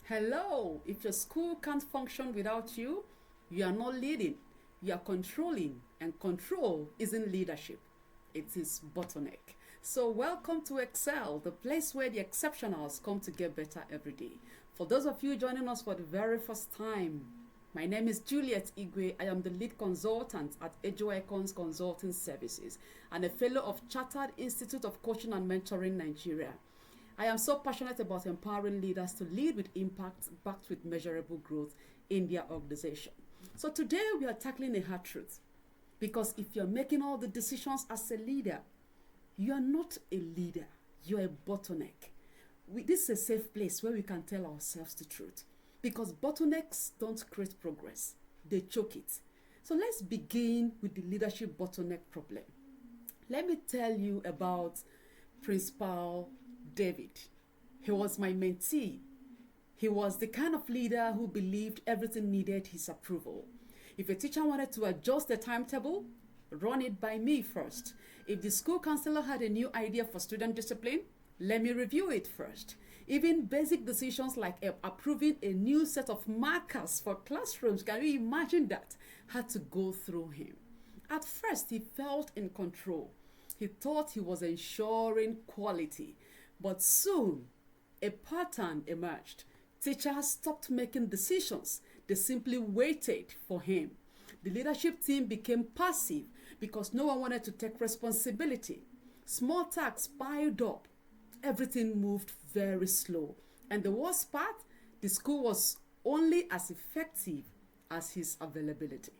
Hello, if your school can't function without you, you are not leading, you are controlling, and control isn't leadership, it is bottleneck. So, welcome to Excel, the place where the exceptionals come to get better every day. For those of you joining us for the very first time, my name is Juliet Igwe. I am the lead consultant at Icons Consulting Services and a fellow of Chartered Institute of Coaching and Mentoring Nigeria. I am so passionate about empowering leaders to lead with impact backed with measurable growth in their organization. So today we are tackling a hard truth, because if you're making all the decisions as a leader, you are not a leader, you're a bottleneck. This is a safe place where we can tell ourselves the truth, because bottlenecks don't create progress, they choke it. So let's begin with the leadership bottleneck problem. Let me tell you about Principal David. He was my mentee. He was the kind of leader who believed everything needed his approval. If a teacher wanted to adjust the timetable, run it by me first. If the school counselor had a new idea for student discipline, let me review it first. Even basic decisions like approving a new set of markers for classrooms, can you imagine that, had to go through him. At first, he felt in control. He thought he was ensuring quality. But soon, a pattern emerged. Teachers stopped making decisions. They simply waited for him. The leadership team became passive because no one wanted to take responsibility. Small tasks piled up. Everything moved very slow. And the worst part, the school was only as effective as his availability.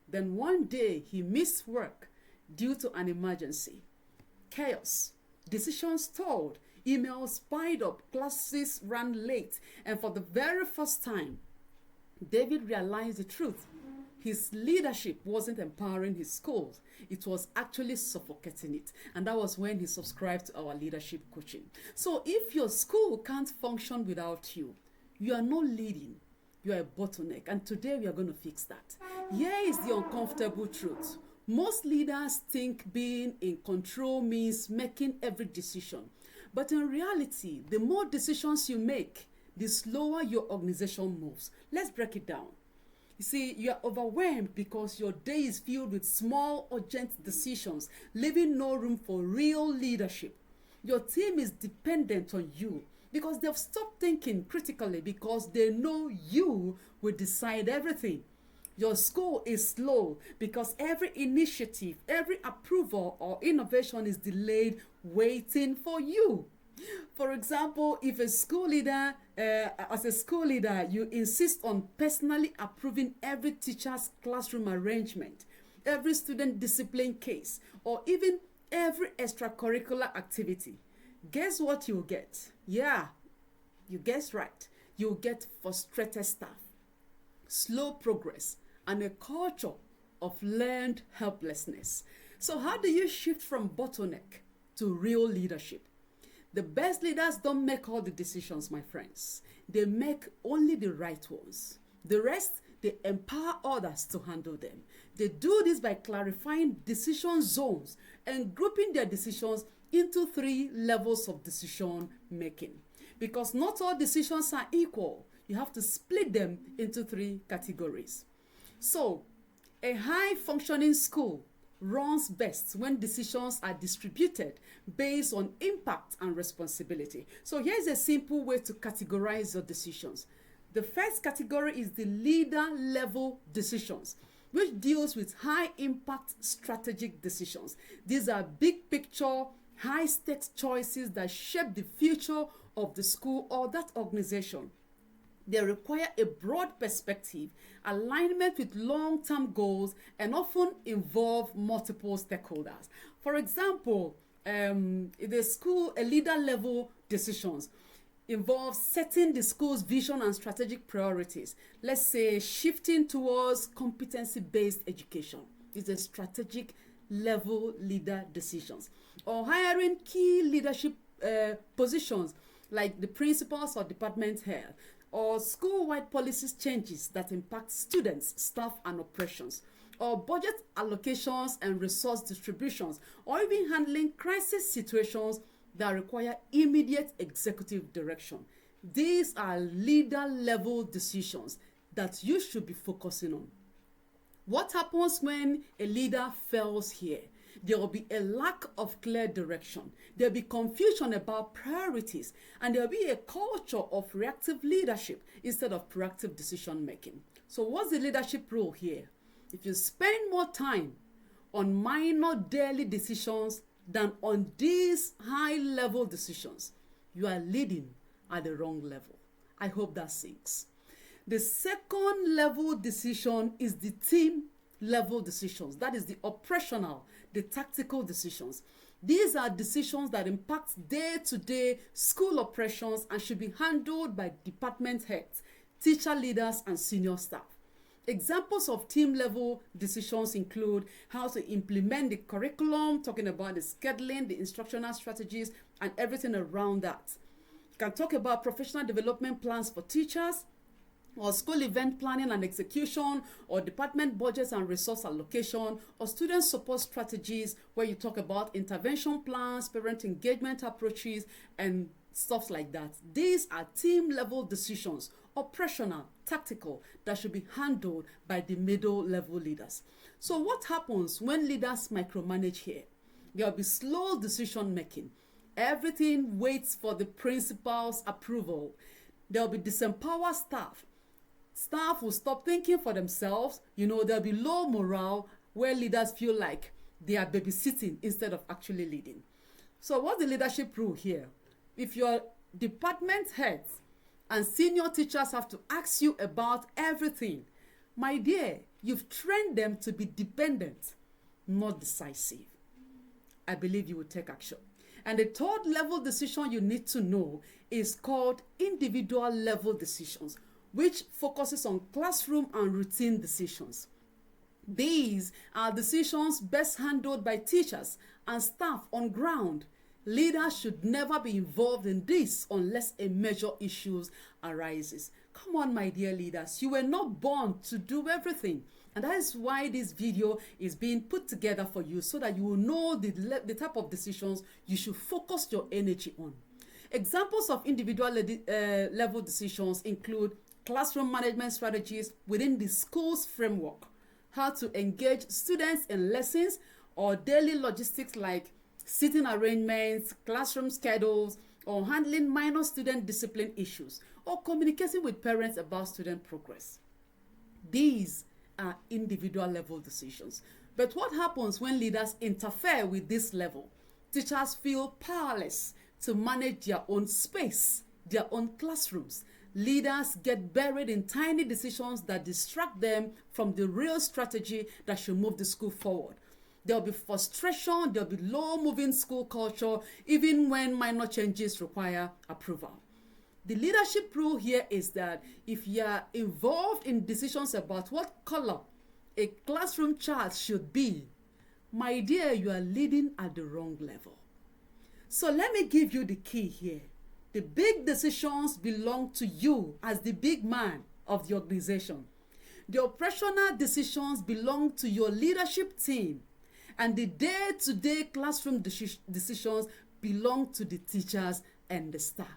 Then one day, he missed work due to an emergency. Chaos. Decisions stalled. Emails piled up, classes ran late, and for the very first time, David realized the truth. His leadership wasn't empowering his schools, it was actually suffocating it. And that was when he subscribed to our leadership coaching. So if your school can't function without you, you are not leading, you are a bottleneck. And today we are going to fix that. Here is the uncomfortable truth. Most leaders think being in control means making every decision. But in reality, the more decisions you make, the slower your organization moves. Let's break it down. You see, you are overwhelmed because your day is filled with small, urgent decisions, leaving no room for real leadership. Your team is dependent on you because they've stopped thinking critically because they know you will decide everything. Your school is slow because every initiative, every approval or innovation is delayed, waiting for you. For example, if a school leader, as a school leader, you insist on personally approving every teacher's classroom arrangement, every student discipline case, or even every extracurricular activity, guess what you'll get? Yeah, you guessed right. You'll get frustrated staff, slow progress, and a culture of learned helplessness. So how do you shift from bottleneck to real leadership? The best leaders don't make all the decisions, my friends. They make only the right ones. The rest, they empower others to handle them. They do this by clarifying decision zones and grouping their decisions into 3 levels of decision making. Because not all decisions are equal. You have to split them into 3 categories. So, a high-functioning school runs best when decisions are distributed based on impact and responsibility. So here's a simple way to categorize your decisions. The first category is the leader-level decisions, which deals with high-impact strategic decisions. These are big-picture, high-stakes choices that shape the future of the school or that organization. They require a broad perspective, alignment with long-term goals, and often involve multiple stakeholders. For example, in the school, a leader-level decisions involves setting the school's vision and strategic priorities. Let's say shifting towards competency-based education is a strategic level leader decisions. Or hiring key leadership positions like the principals or department head, or school-wide policies changes that impact students, staff, and operations, or budget allocations and resource distributions, or even handling crisis situations that require immediate executive direction. These are leader level decisions that you should be focusing on. What happens when a leader fails here? There will be a lack of clear direction. There will be confusion about priorities, and there will be a culture of reactive leadership instead of proactive decision making. So what's the leadership role here? If you spend more time on minor daily decisions than on these high level decisions, you are leading at the wrong level. I hope that sinks. The second level decision is the team level decisions. That is the operational, the tactical decisions. These are decisions that impact day-to-day school operations and should be handled by department heads, teacher leaders, and senior staff. Examples of team level decisions include how to implement the curriculum, talking about the scheduling, the instructional strategies, and everything around that. You can talk about professional development plans for teachers, or school event planning and execution, or department budgets and resource allocation, or student support strategies where you talk about intervention plans, parent engagement approaches, and stuff like that. These are team level decisions, operational, tactical, that should be handled by the middle level leaders. So what happens when leaders micromanage here? There will be slow decision making. Everything waits for the principal's approval. There will be disempowered staff. Staff will stop thinking for themselves. There'll be low morale where leaders feel like they are babysitting instead of actually leading. So what's the leadership rule here? If your department heads and senior teachers have to ask you about everything, my dear, you've trained them to be dependent, not decisive. I believe you will take action. And the third level decision you need to know is called individual level decisions, which focuses on classroom and routine decisions. These are decisions best handled by teachers and staff on ground. Leaders should never be involved in this unless a major issue arises. Come on, my dear leaders, you were not born to do everything. And that is why this video is being put together for you, so that you will know the type of decisions you should focus your energy on. Examples of individual level decisions include classroom management strategies within the school's framework, how to engage students in lessons, or daily logistics like seating arrangements, classroom schedules, or handling minor student discipline issues, or communicating with parents about student progress. These are individual level decisions. But what happens when leaders interfere with this level? Teachers feel powerless to manage their own space, their own classrooms. Leaders get buried in tiny decisions that distract them from the real strategy that should move the school forward. There will be frustration, there will be low-moving school culture, even when minor changes require approval. The leadership rule here is that if you are involved in decisions about what color a classroom chart should be, my dear, you are leading at the wrong level. So let me give you the key here. The big decisions belong to you as the big man of the organization. The operational decisions belong to your leadership team, and the day-to-day classroom decisions belong to the teachers and the staff.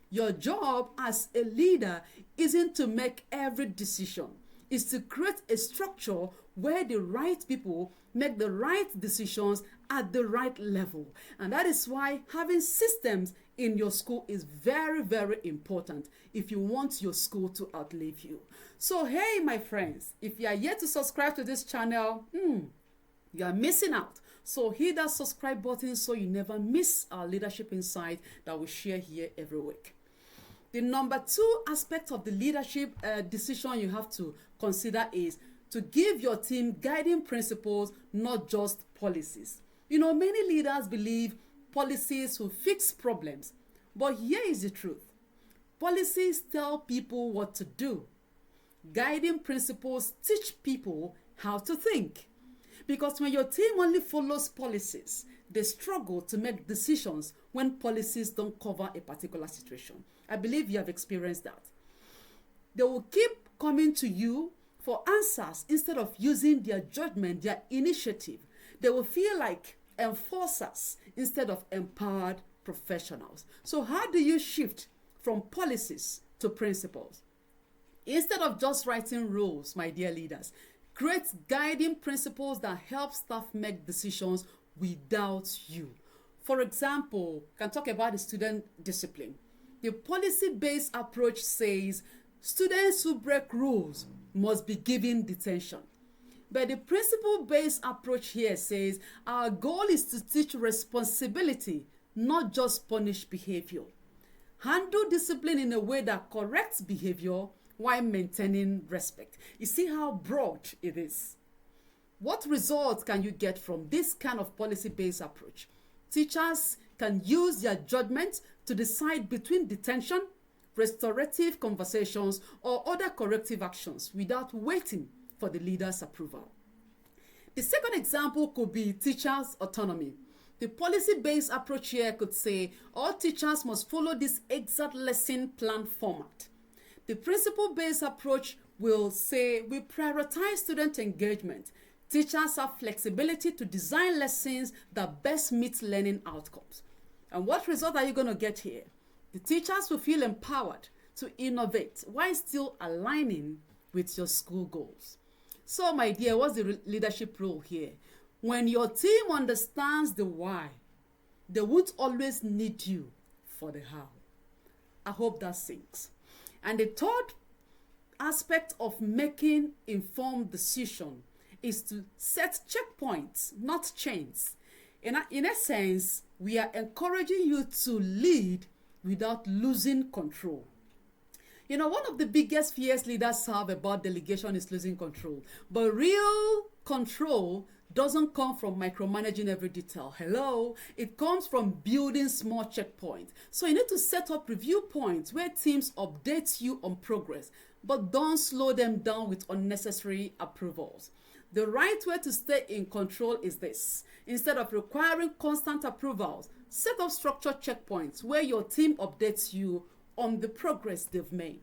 Your job as a leader isn't to make every decision. It's to create a structure where the right people make the right decisions at the right level. And that is why having systems in your school is very, very important if you want your school to outlive you. So, hey, my friends, if you are yet to subscribe to this channel, you are missing out. So hit that subscribe button so you never miss our leadership insight that we share here every week. The number 2 aspect of the leadership decision you have to consider is to give your team guiding principles, not just policies. Many leaders believe policies will fix problems, but here is the truth. Policies tell people what to do. Guiding principles teach people how to think. Because when your team only follows policies, they struggle to make decisions when policies don't cover a particular situation. I believe you have experienced that. They will keep coming to you for answers instead of using their judgment, their initiative. They will feel like enforcers instead of empowered professionals. So how do you shift from policies to principles. Instead of just writing rules, my dear leaders, create guiding principles that help staff make decisions without you. For example, can talk about the student discipline. The policy-based approach says students who break rules must be given detention. But the principle-based approach here says our goal is to teach responsibility, not just punish behavior. Handle discipline in a way that corrects behavior while maintaining respect. You see how broad it is. What results can you get from this kind of policy-based approach? Teachers can use their judgment to decide between detention, restorative conversations, or other corrective actions without waiting for the leader's approval. The second example could be teachers' autonomy. The policy-based approach here could say all teachers must follow this exact lesson plan format. The principle-based approach will say we prioritize student engagement. Teachers have flexibility to design lessons that best meet learning outcomes. And what result are you going to get here? The teachers will feel empowered to innovate while still aligning with your school goals. So, my dear, what's the leadership role here? When your team understands the why, they won't always need you for the how. I hope that sinks. And the third aspect of making informed decision is to set checkpoints, not chains. In essence, we are encouraging you to lead without losing control. You know, one of the biggest fears leaders have about delegation is losing control. But real control doesn't come from micromanaging every detail. Hello, it comes from building small checkpoints. So you need to set up review points where teams update you on progress, but don't slow them down with unnecessary approvals. The right way to stay in control is this. Instead of requiring constant approvals, set up structured checkpoints where your team updates you on the progress they've made.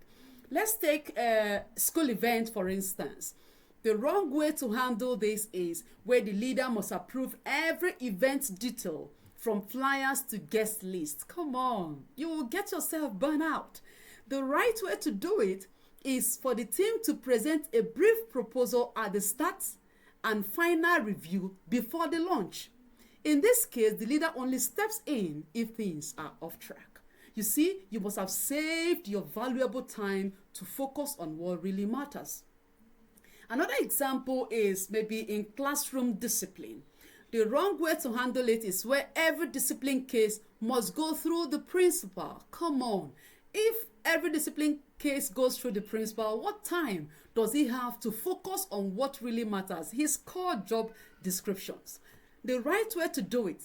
Let's take a school event, for instance. The wrong way to handle this is where the leader must approve every event detail from flyers to guest lists. Come on, you will get yourself burned out. The right way to do it is for the team to present a brief proposal at the start and final review before the launch. In this case, the leader only steps in if things are off track. You see, you must have saved your valuable time to focus on what really matters. Another example is maybe in classroom discipline. The wrong way to handle it is where every discipline case must go through the principal. Come on. If every discipline case goes through the principal, what time does he have to focus on what really matters, his core job descriptions? The right way to do it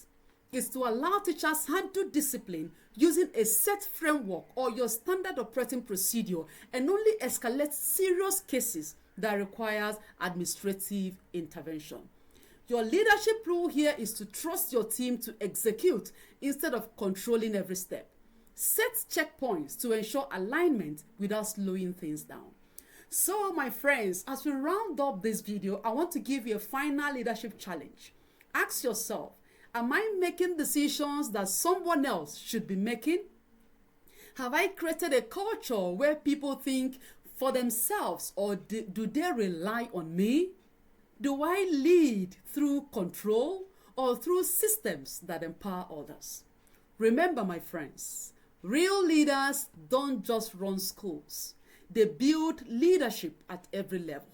is to allow teachers handle discipline using a set framework or your standard operating procedure and only escalate serious cases that requires administrative intervention. Your leadership role here is to trust your team to execute instead of controlling every step. Set checkpoints to ensure alignment without slowing things down. So, my friends, as we round up this video, I want to give you a final leadership challenge. Ask yourself, am I making decisions that someone else should be making? Have I created a culture where people think for themselves, or do they rely on me? Do I lead through control or through systems that empower others? Remember, my friends, real leaders don't just run schools. They build leadership at every level.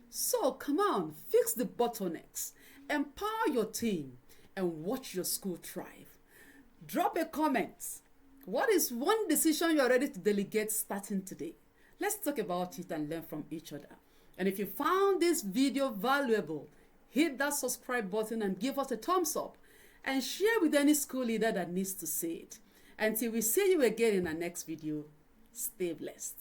So come on, fix the bottlenecks, empower your team, and watch your school thrive. Drop a comment. What is one decision you're ready to delegate starting today? Let's talk about it and learn from each other. And if you found this video valuable, hit that subscribe button and give us a thumbs up and share with any school leader that needs to see it. Until we see you again in our next video, stay blessed.